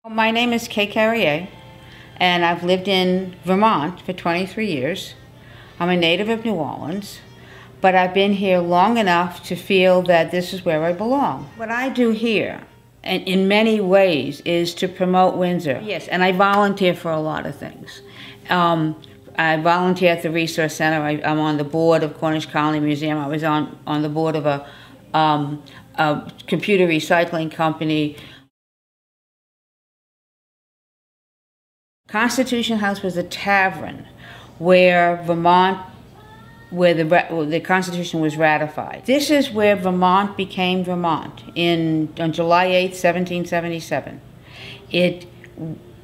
My name is Carriere, and I've lived in Vermont for 23 years. I'm a native of New Orleans, but I've been here long enough to feel that this is where I belong. What I do here, and in many ways, is to promote Windsor. Yes, and I volunteer for a lot of things. I volunteer at the Resource Center. I'm on the board of Cornish Colony Museum. I was on the board of a computer recycling company. Constitution House was a tavern where the Constitution was ratified. This is where Vermont became Vermont on July 8, 1777. It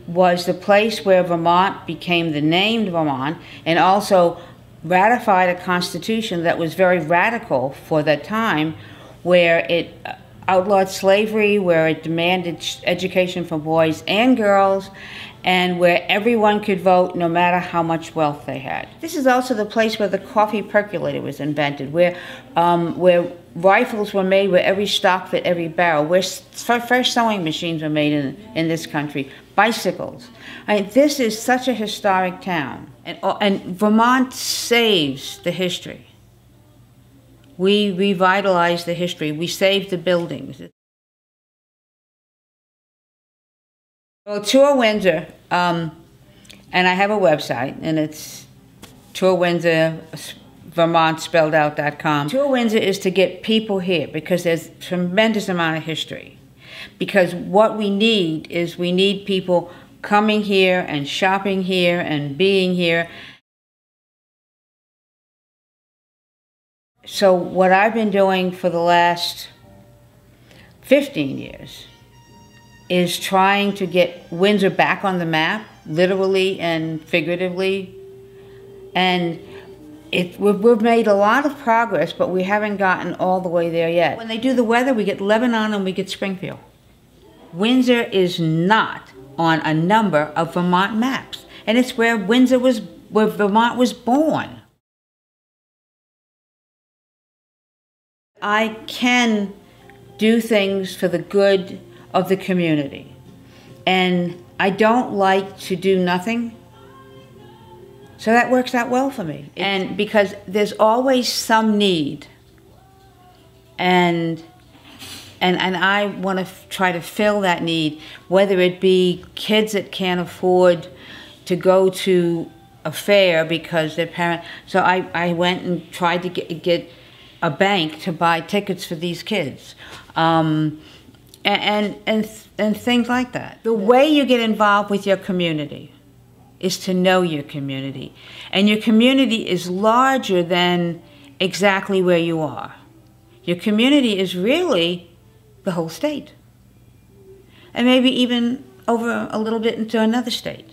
was the place where Vermont became the name Vermont and also ratified a constitution that was very radical for that time, where it outlawed slavery, where it demanded education for boys and girls, and where everyone could vote no matter how much wealth they had. This is also the place where the coffee percolator was invented, where rifles were made, where every stock fit every barrel, where first sewing machines were made in this country, bicycles. I mean, this is such a historic town, and Vermont saves the history. We revitalized the history. We saved the buildings. Well, Tour Windsor, and I have a website, and it's Tour Windsor, Vermont spelled out.com. Tour Windsor is to get people here because there's a tremendous amount of history. Because what we need is people coming here and shopping here and being here. So what I've been doing for the last 15 years is trying to get Windsor back on the map, literally and figuratively. And we've made a lot of progress, but we haven't gotten all the way there yet. When they do the weather, we get Lebanon and we get Springfield. Windsor is not on a number of Vermont maps, and it's where Vermont was born. I can do things for the good of the community, and I don't like to do nothing, so that works out well for me. And because there's always some need, and I want to try to fill that need, whether it be kids that can't afford to go to a fair because their parents. So I went and tried to get a bank to buy tickets for these kids. And things like that. The way you get involved with your community is to know your community. And your community is larger than exactly where you are. Your community is really the whole state. And maybe even over a little bit into another state.